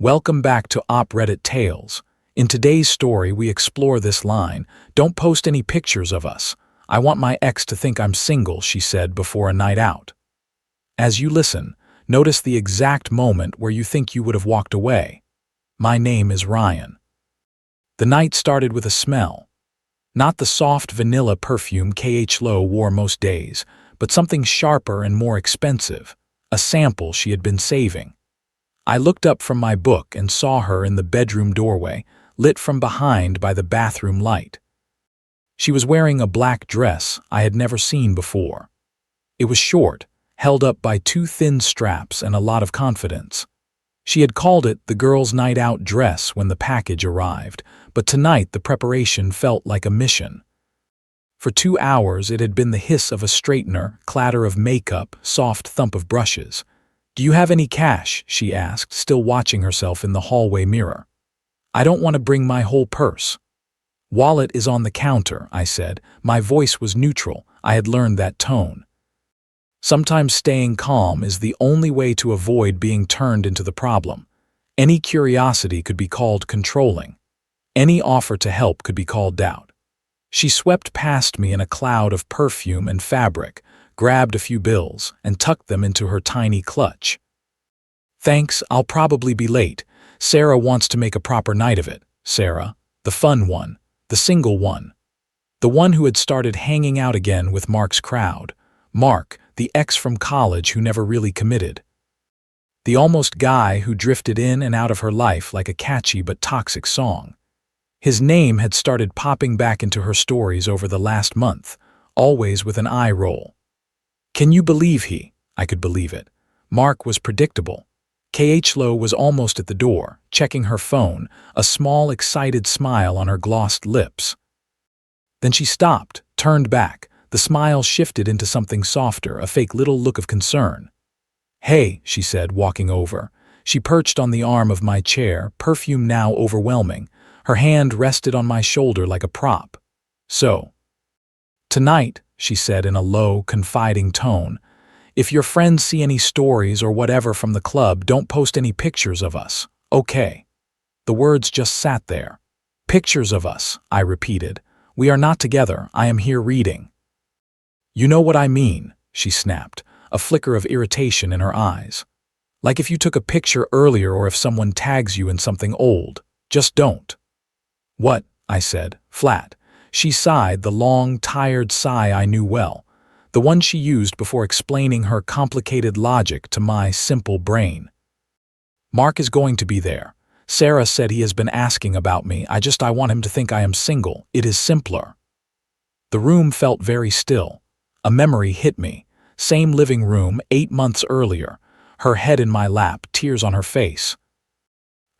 Welcome back to Reddit Tales. In today's story, we explore this line, "Don't post any pictures of us. I want my ex to think I'm single," she said before a night out. As you listen, notice the exact moment where you think you would have walked away. My name is Ryan. The night started with a smell. Not the soft vanilla perfume Qley wore most days, but something sharper and more expensive, a sample she had been saving. I looked up from my book and saw her in the bedroom doorway, lit from behind by the bathroom light. She was wearing a black dress I had never seen before. It was short, held up by two thin straps and a lot of confidence. She had called it the girl's night out dress when the package arrived, but tonight the preparation felt like a mission. For 2 hours it had been the hiss of a straightener, clatter of makeup, soft thump of brushes. "Do you have any cash?" she asked, still watching herself in the hallway mirror. "I don't want to bring my whole purse." "Wallet is on the counter," I said. My voice was neutral. I had learned that tone. Sometimes staying calm is the only way to avoid being turned into the problem. Any curiosity could be called controlling. Any offer to help could be called doubt. She swept past me in a cloud of perfume and fabric, grabbed a few bills, and tucked them into her tiny clutch. "Thanks, I'll probably be late. Sarah wants to make a proper night of it." Sarah, the fun one, the single one. The one who had started hanging out again with Mark's crowd. Mark, the ex from college who never really committed. The almost guy who drifted in and out of her life like a catchy but toxic song. His name had started popping back into her stories over the last month, always with an eye roll. Can you believe I could believe it. Mark was predictable. Qley was almost at the door, checking her phone, a small, excited smile on her glossed lips. Then she stopped, turned back. The smile shifted into something softer, a fake little look of concern. "Hey," she said, walking over. She perched on the arm of my chair, perfume now overwhelming. Her hand rested on my shoulder like a prop. "So, tonight," she said in a low, confiding tone, "if your friends see any stories or whatever from the club, don't post any pictures of us, okay?" The words just sat there. "Pictures of us," I repeated. "We are not together. I am here reading." "You know what I mean," she snapped, a flicker of irritation in her eyes. "Like if you took a picture earlier or if someone tags you in something old. Just don't." "What?" I said, flat. She sighed, the long, tired sigh I knew well, the one she used before explaining her complicated logic to my simple brain. "Mark is going to be there. Sarah said he has been asking about me. I want him to think I am single. It is simpler." The room felt very still. A memory hit me. Same living room 8 months earlier. Her head in my lap, tears on her face.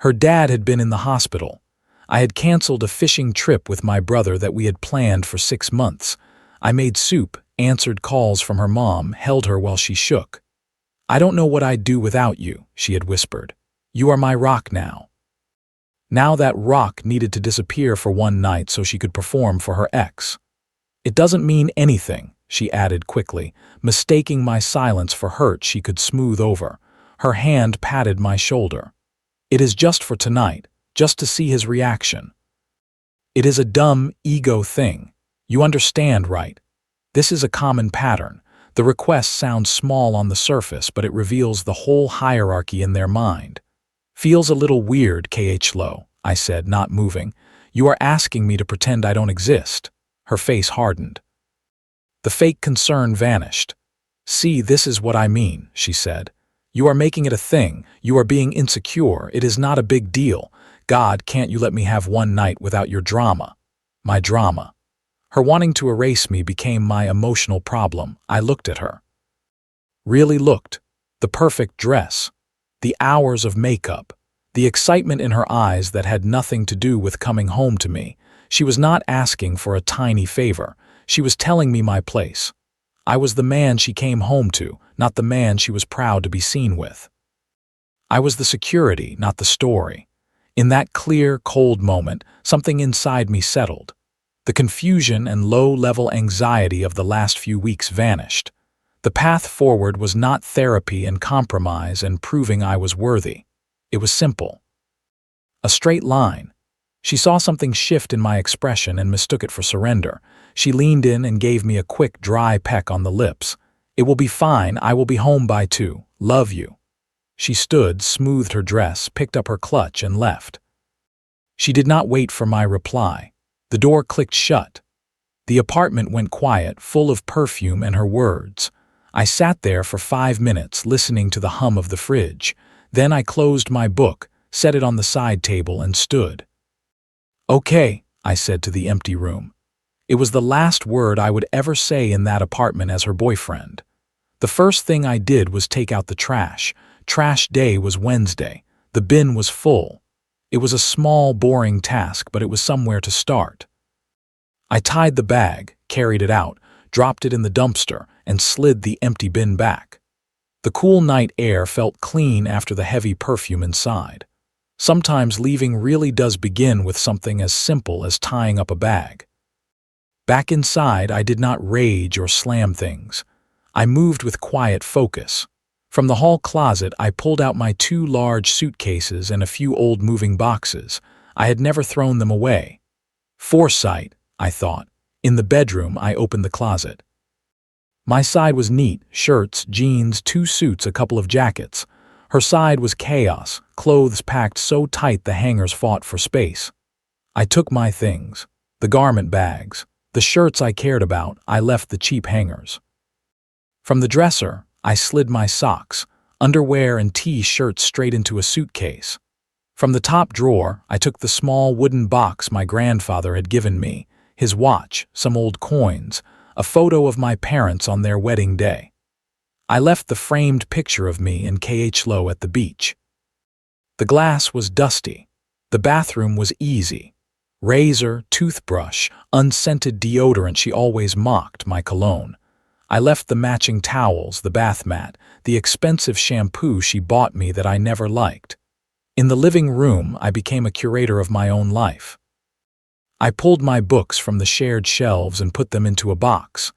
Her dad had been in the hospital. I had canceled a fishing trip with my brother that we had planned for 6 months. I made soup, answered calls from her mom, held her while she shook. "I don't know what I'd do without you," she had whispered. "You are my rock now." Now that rock needed to disappear for one night so she could perform for her ex. "It doesn't mean anything," she added quickly, mistaking my silence for hurt she could smooth over. Her hand patted my shoulder. "It is just for tonight. Just to see his reaction. It is a dumb ego thing. You understand, right? This is a common pattern. The request sounds small on the surface, but it reveals the whole hierarchy in their mind." "Feels a little weird, Qley," I said, not moving. "You are asking me to pretend I don't exist." Her face hardened. The fake concern vanished. "See, this is what I mean," she said. "You are making it a thing. You are being insecure. It is not a big deal. God, can't you let me have one night without your drama?" My drama. Her wanting to erase me became my emotional problem. I looked at her. Really looked. The perfect dress. The hours of makeup. The excitement in her eyes that had nothing to do with coming home to me. She was not asking for a tiny favor. She was telling me my place. I was the man she came home to, not the man she was proud to be seen with. I was the security, not the story. In that clear, cold moment, something inside me settled. The confusion and low-level anxiety of the last few weeks vanished. The path forward was not therapy and compromise and proving I was worthy. It was simple. A straight line. She saw something shift in my expression and mistook it for surrender. She leaned in and gave me a quick, dry peck on the lips. "It will be fine. I will be home by 2. Love you." She stood, smoothed her dress, picked up her clutch, and left. She did not wait for my reply. The door clicked shut. The apartment went quiet, full of perfume and her words. I sat there for 5 minutes, listening to the hum of the fridge. Then I closed my book, set it on the side table, and stood. "Okay," I said to the empty room. It was the last word I would ever say in that apartment as her boyfriend. The first thing I did was take out the trash. Trash day was Wednesday. The bin was full. It was a small, boring task, but it was somewhere to start. I tied the bag, carried it out, dropped it in the dumpster, and slid the empty bin back. The cool night air felt clean after the heavy perfume inside. Sometimes leaving really does begin with something as simple as tying up a bag. Back inside, I did not rage or slam things. I moved with quiet focus. From the hall closet, I pulled out my 2 large suitcases and a few old moving boxes. I had never thrown them away. Foresight, I thought. In the bedroom, I opened the closet. My side was neat: shirts, jeans, 2 suits, a couple of jackets. Her side was chaos, clothes packed so tight the hangers fought for space. I took my things, the garment bags, the shirts I cared about. I left the cheap hangers. From the dresser, I slid my socks, underwear, and T-shirts straight into a suitcase. From the top drawer, I took the small wooden box my grandfather had given me, his watch, some old coins, a photo of my parents on their wedding day. I left the framed picture of me and Qley at the beach. The glass was dusty. The bathroom was easy. Razor, toothbrush, unscented deodorant. She always mocked my cologne. I left the matching towels, the bath mat, the expensive shampoo she bought me that I never liked. In the living room, I became a curator of my own life. I pulled my books from the shared shelves and put them into a box.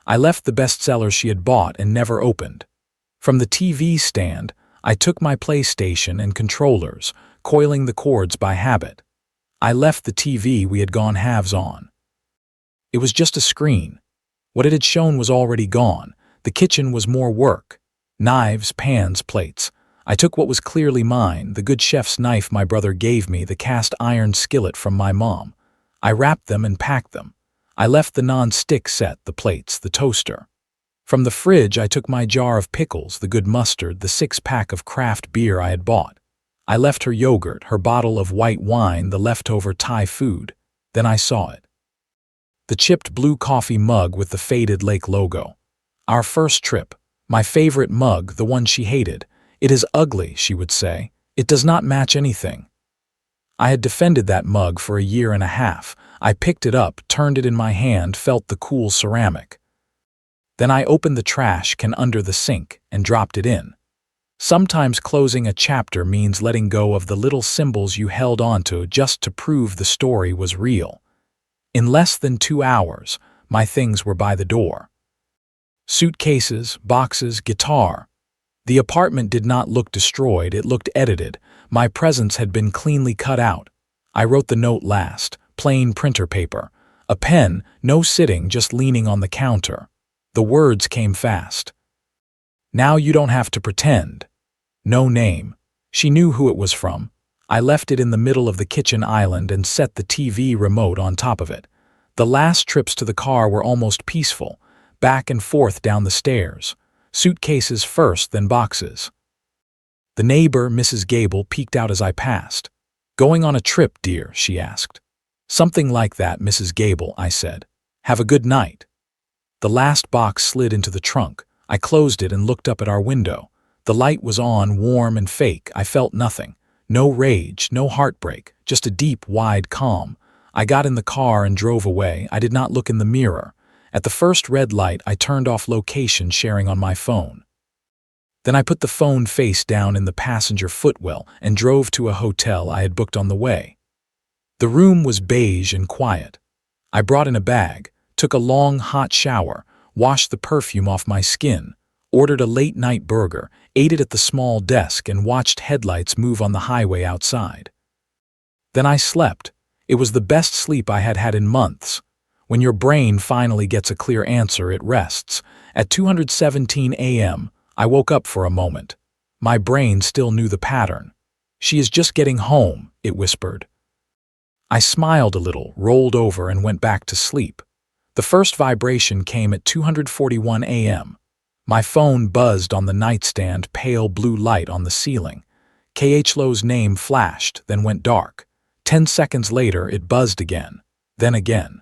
I left the bestsellers she had bought and never opened. From the TV stand, I took my PlayStation and controllers, coiling the cords by habit. I left the TV we had gone halves on. It was just a screen. What it had shown was already gone. The kitchen was more work. Knives, pans, plates. I took what was clearly mine, the good chef's knife my brother gave me, the cast iron skillet from my mom. I wrapped them and packed them. I left the non-stick set, the plates, the toaster. From the fridge, I took my jar of pickles, the good mustard, the 6-pack of craft beer I had bought. I left her yogurt, her bottle of white wine, the leftover Thai food. Then I saw it. The chipped blue coffee mug with the faded lake logo. Our first trip. My favorite mug, the one she hated. "It is ugly," she would say. "It does not match anything." I had defended that mug for a year and a half. I picked it up, turned it in my hand, felt the cool ceramic. Then I opened the trash can under the sink and dropped it in. Sometimes closing a chapter means letting go of the little symbols you held onto just to prove the story was real. In less than 2 hours, my things were by the door. Suitcases, boxes, guitar. The apartment did not look destroyed, it looked edited. My presence had been cleanly cut out. I wrote the note last, plain printer paper. A pen, no sitting, just leaning on the counter. The words came fast. "Now you don't have to pretend." No name. She knew who it was from. I left it in the middle of the kitchen island and set the TV remote on top of it. The last trips to the car were almost peaceful, back and forth down the stairs. Suitcases first, then boxes. The neighbor, Mrs. Gable, peeked out as I passed. "Going on a trip, dear?" she asked. "Something like that, Mrs. Gable," I said. "Have a good night." The last box slid into the trunk. I closed it and looked up at our window. The light was on, warm and fake. I felt nothing. No rage, no heartbreak, just a deep, wide calm. I got in the car and drove away. I did not look in the mirror. At the first red light, I turned off location sharing on my phone. Then I put the phone face down in the passenger footwell and drove to a hotel I had booked on the way. The room was beige and quiet. I brought in a bag, took a long, hot shower, washed the perfume off my skin, ordered a late-night burger, ate it at the small desk, and watched headlights move on the highway outside. Then I slept. It was the best sleep I had had in months. When your brain finally gets a clear answer, it rests. At 2:17 a.m., I woke up for a moment. My brain still knew the pattern. "She is just getting home," it whispered. I smiled a little, rolled over, and went back to sleep. The first vibration came at 2:41 a.m. My phone buzzed on the nightstand, pale blue light on the ceiling. Qley's name flashed, then went dark. 10 seconds later, it buzzed again, then again.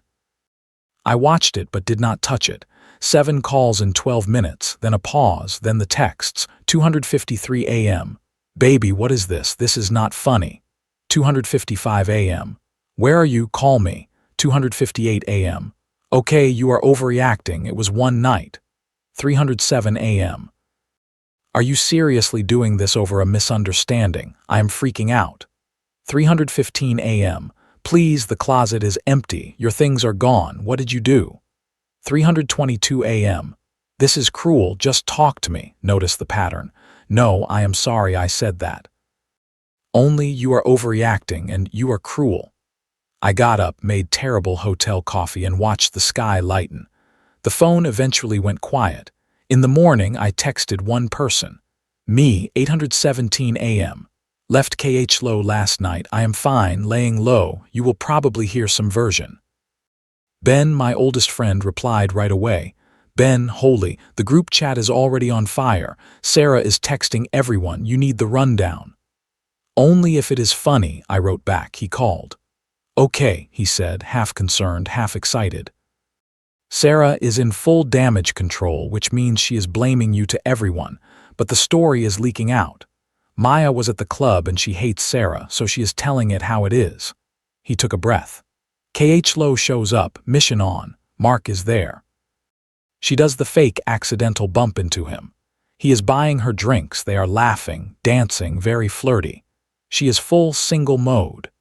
I watched it but did not touch it. 7 calls in 12 minutes, then a pause, then the texts. 2:53 a.m. "Baby, what is this? This is not funny." 2:55 a.m. "Where are you? Call me." 2:58 a.m. "Okay, you are overreacting. It was one night." 307 a.m. "Are you seriously doing this over a misunderstanding? I am freaking out." 315 a.m. "Please, the closet is empty. Your things are gone. What did you do?" 322 a.m. "This is cruel. Just talk to me." Notice the pattern. "No, I am sorry I said that." "Only you are overreacting and you are cruel." I got up, made terrible hotel coffee, and watched the sky lighten. The phone eventually went quiet. In the morning, I texted one person. Me, 817 a.m. "Left Qley last night. I am fine, laying low. You will probably hear some version." Ben, my oldest friend, replied right away. "Ben, holy, the group chat is already on fire. Sarah is texting everyone. You need the rundown." "Only if it is funny," I wrote back. He called. "Okay," he said, half concerned, half excited. "Sarah is in full damage control, which means she is blaming you to everyone, but the story is leaking out. Maya was at the club and she hates Sarah, so she is telling it how it is." He took a breath. "Qley shows up, mission on. Mark is there. She does the fake accidental bump into him. He is buying her drinks. They are laughing, dancing, very flirty. She is full single mode.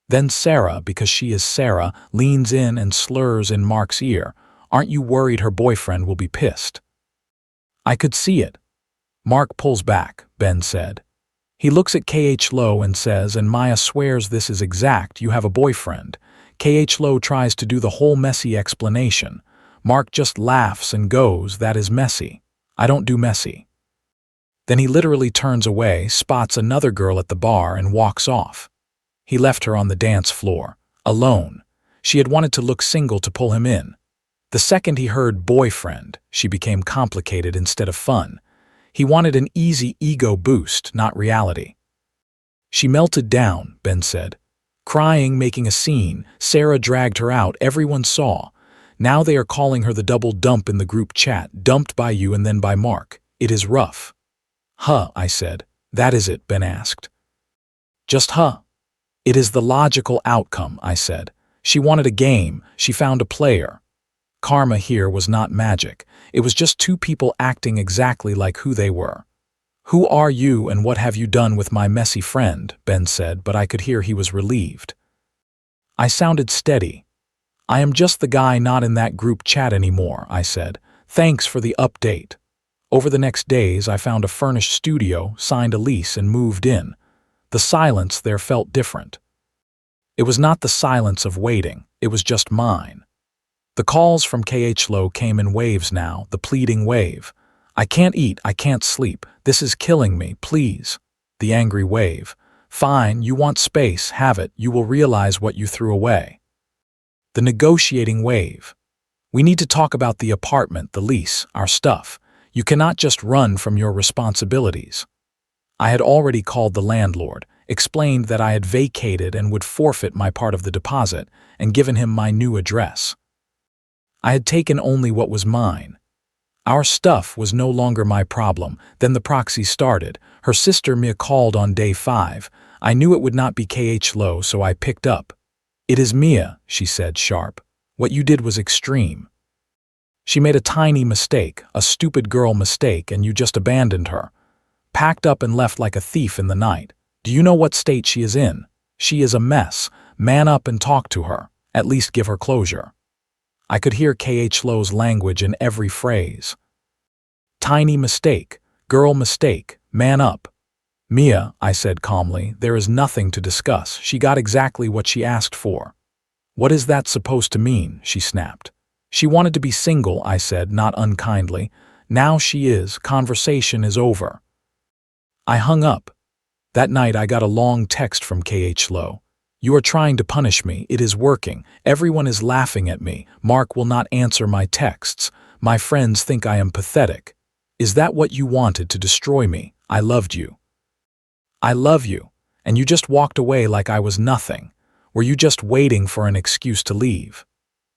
Then Sarah, because she is Sarah, leans in and slurs in Mark's ear. Aren't you worried her boyfriend will be pissed?" I could see it. Mark pulls back, Ben said. He looks at Qley and says, "And Maya swears this is exact. You have a boyfriend." Qley tries to do the whole messy explanation. Mark just laughs and goes, "That is messy. I don't do messy." Then he literally turns away, spots another girl at the bar, and walks off. He left her on the dance floor, alone. She had wanted to look single to pull him in. The second he heard boyfriend, she became complicated instead of fun. He wanted an easy ego boost, not reality. "She melted down," Ben said. "Crying, making a scene. Sarah dragged her out. Everyone saw. Now they are calling her the double dump in the group chat, dumped by you and then by Mark. It is rough." "Huh," I said. "That is it?" Ben asked. "Just huh." "It is the logical outcome," I said. "She wanted a game. She found a player." Karma here was not magic. It was just two people acting exactly like who they were. "Who are you and what have you done with my messy friend?" Ben said, but I could hear he was relieved. I sounded steady. "I am just the guy not in that group chat anymore," I said. "Thanks for the update." Over the next days, I found a furnished studio, signed a lease, and moved in. The silence there felt different. It was not the silence of waiting, it was just mine. The calls from Qley came in waves now, the pleading wave. "I can't eat, I can't sleep, this is killing me, please." The angry wave. "Fine, you want space, have it, you will realize what you threw away." The negotiating wave. "We need to talk about the apartment, the lease, our stuff. You cannot just run from your responsibilities." I had already called the landlord, explained that I had vacated and would forfeit my part of the deposit, and given him my new address. I had taken only what was mine. Our stuff was no longer my problem. Then the proxy started. Her sister Mia called on day 5. I knew it would not be Qley, so I picked up. "It is Mia," she said, sharp. "What you did was extreme. She made a tiny mistake, a stupid girl mistake, and you just abandoned her. Packed up and left like a thief in the night. Do you know what state she is in? She is a mess. Man up and talk to her. At least give her closure." I could hear Qley's language in every phrase. Tiny mistake, girl mistake, man up. Mia, I said calmly, there is nothing to discuss. She got exactly what she asked for. What is that supposed to mean? She snapped. She wanted to be single, I said, not unkindly. Now she is. Conversation is over. I hung up. That night I got a long text from Qley. You are trying to punish me. It is working. Everyone is laughing at me. Mark will not answer my texts. My friends think I am pathetic. Is that what you wanted, to destroy me? I loved you. I love you. And you just walked away like I was nothing. Were you just waiting for an excuse to leave?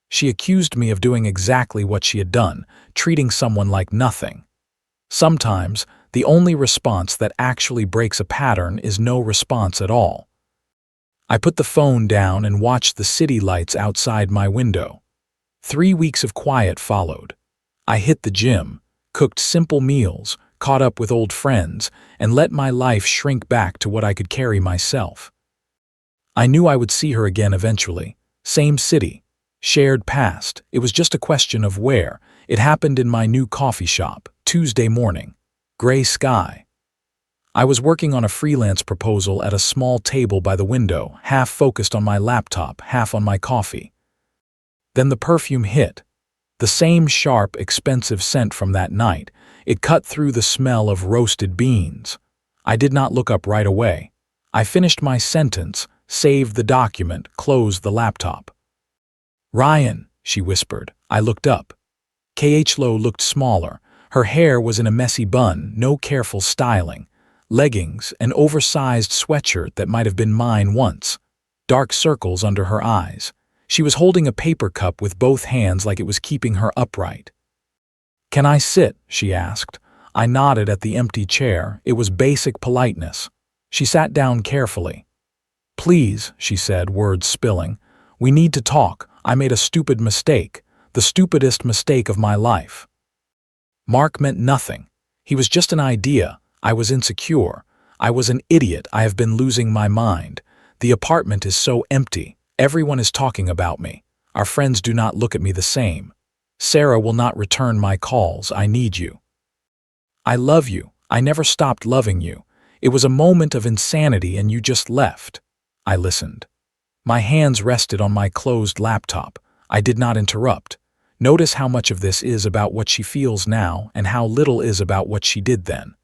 She accused me of doing exactly what she had done, treating someone like nothing. Sometimes, the only response that actually breaks a pattern is no response at all. I put the phone down and watched the city lights outside my window. 3 weeks of quiet followed. I hit the gym, cooked simple meals, caught up with old friends, and let my life shrink back to what I could carry myself. I knew I would see her again eventually. Same city, shared past. It was just a question of where. It happened in my new coffee shop, Tuesday morning. Gray sky. I was working on a freelance proposal at a small table by the window, half focused on my laptop, half on my coffee. Then the perfume hit. The same sharp, expensive scent from that night. It cut through the smell of roasted beans. I did not look up right away. I finished my sentence, saved the document, closed the laptop. Ryan, she whispered. I looked up. Qley looked smaller. Her hair was in a messy bun, no careful styling. Leggings, an oversized sweatshirt that might have been mine once. Dark circles under her eyes. She was holding a paper cup with both hands like it was keeping her upright. Can I sit? She asked. I nodded at the empty chair. It was basic politeness. She sat down carefully. Please, she said, words spilling. We need to talk. I made a stupid mistake. The stupidest mistake of my life. Mark meant nothing. He was just an idea. I was insecure. I was an idiot. I have been losing my mind. The apartment is so empty. Everyone is talking about me. Our friends do not look at me the same. Sarah will not return my calls. I need you. I love you. I never stopped loving you. It was a moment of insanity and you just left. I listened. My hands rested on my closed laptop. I did not interrupt. Notice how much of this is about what she feels now and how little is about what she did then.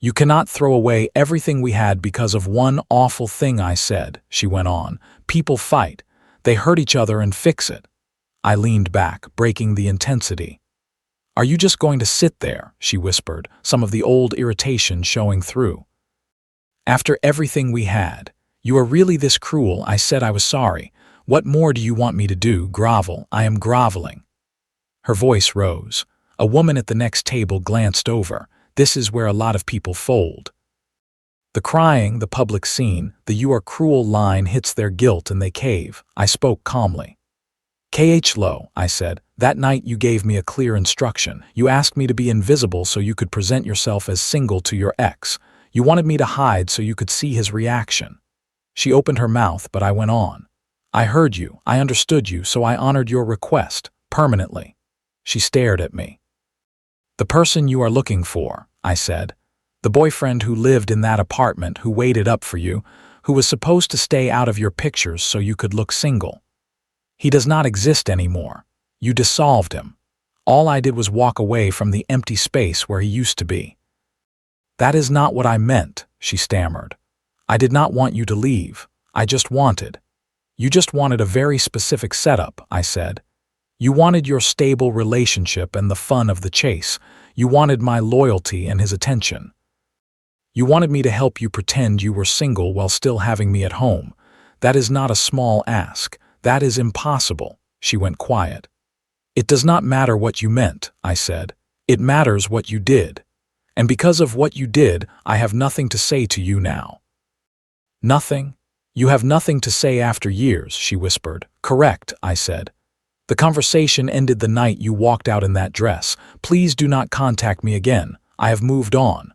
You cannot throw away everything we had because of one awful thing I said, she went on. People fight. They hurt each other and fix it. I leaned back, breaking the intensity. Are you just going to sit there? She whispered, some of the old irritation showing through. After everything we had, you are really this cruel? I said I was sorry. What more do you want me to do? Grovel. I am groveling. Her voice rose. A woman at the next table glanced over. This is where a lot of people fold. The crying, the public scene, the you are cruel line hits their guilt and they cave. I spoke calmly. Qley, I said, that night you gave me a clear instruction. You asked me to be invisible so you could present yourself as single to your ex. You wanted me to hide so you could see his reaction. She opened her mouth, but I went on. I heard you, I understood you, so I honored your request, permanently. She stared at me. The person you are looking for, I said. The boyfriend who lived in that apartment, who waited up for you, who was supposed to stay out of your pictures so you could look single. He does not exist anymore. You dissolved him. All I did was walk away from the empty space where he used to be. That is not what I meant, she stammered. I did not want you to leave. I just wanted. You just wanted a very specific setup, I said. You wanted your stable relationship and the fun of the chase. You wanted my loyalty and his attention. You wanted me to help you pretend you were single while still having me at home. That is not a small ask. That is impossible. She went quiet. It does not matter what you meant, I said. It matters what you did. And because of what you did, I have nothing to say to you now. Nothing? You have nothing to say after years, she whispered. Correct, I said. The conversation ended the night you walked out in that dress. Please do not contact me again. I have moved on.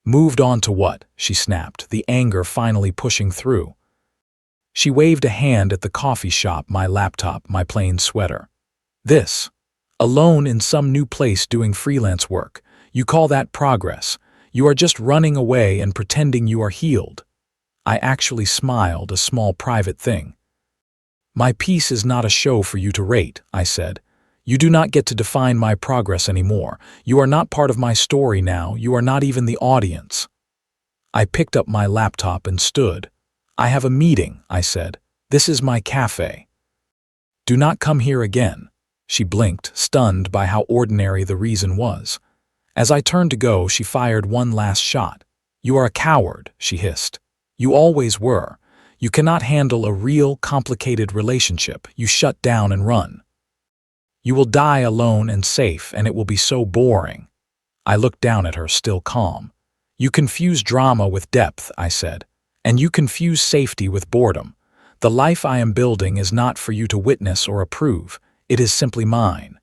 Moved on to what? She snapped, the anger finally pushing through. She waved a hand at the coffee shop, my laptop, my plain sweater. This. Alone in some new place doing freelance work. You call that progress. You are just running away and pretending you are healed. I actually smiled, a small private thing. My piece is not a show for you to rate, I said. You do not get to define my progress anymore. You are not part of my story now. You are not even the audience. I picked up my laptop and stood. I have a meeting, I said. This is my cafe. Do not come here again. She blinked, stunned by how ordinary the reason was. As I turned to go, she fired one last shot. You are a coward, she hissed. You always were. You cannot handle a real, complicated relationship. You shut down and run. You will die alone and safe, and it will be so boring. I looked down at her, still calm. You confuse drama with depth, I said, and you confuse safety with boredom. The life I am building is not for you to witness or approve. It is simply mine.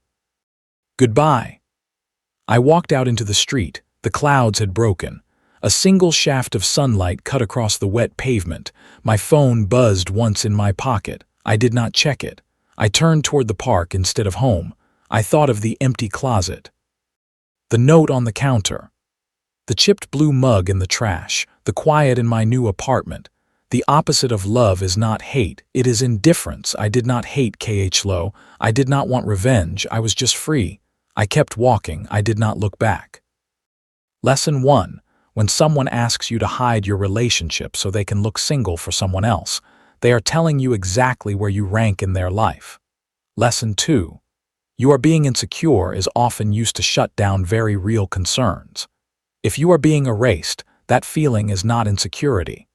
Goodbye. I walked out into the street. The clouds had broken. A single shaft of sunlight cut across the wet pavement. My phone buzzed once in my pocket. I did not check it. I turned toward the park instead of home. I thought of the empty closet. The note on the counter. The chipped blue mug in the trash. The quiet in my new apartment. The opposite of love is not hate. It is indifference. I did not hate Qley. I did not want revenge. I was just free. I kept walking. I did not look back. Lesson 1. When someone asks you to hide your relationship so they can look single for someone else, they are telling you exactly where you rank in their life. Lesson 2. You are being insecure is often used to shut down very real concerns. If you are being erased, that feeling is not insecurity.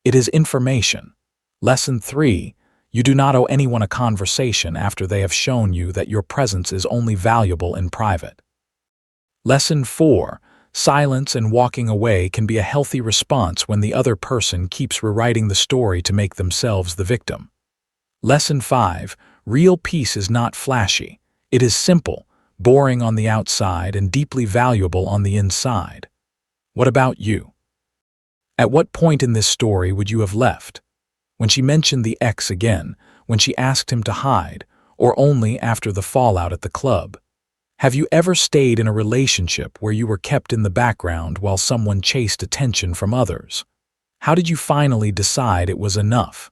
It is information. Lesson 3. You do not owe anyone a conversation after they have shown you that your presence is only valuable in private. Lesson 4. Silence and walking away can be a healthy response when the other person keeps rewriting the story to make themselves the victim. Lesson 5. Real peace is not flashy. It is simple, boring on the outside, and deeply valuable on the inside. What about you? At what point in this story would you have left? When she mentioned the ex again, when she asked him to hide, or only after the fallout at the club? Have you ever stayed in a relationship where you were kept in the background while someone chased attention from others? How did you finally decide it was enough?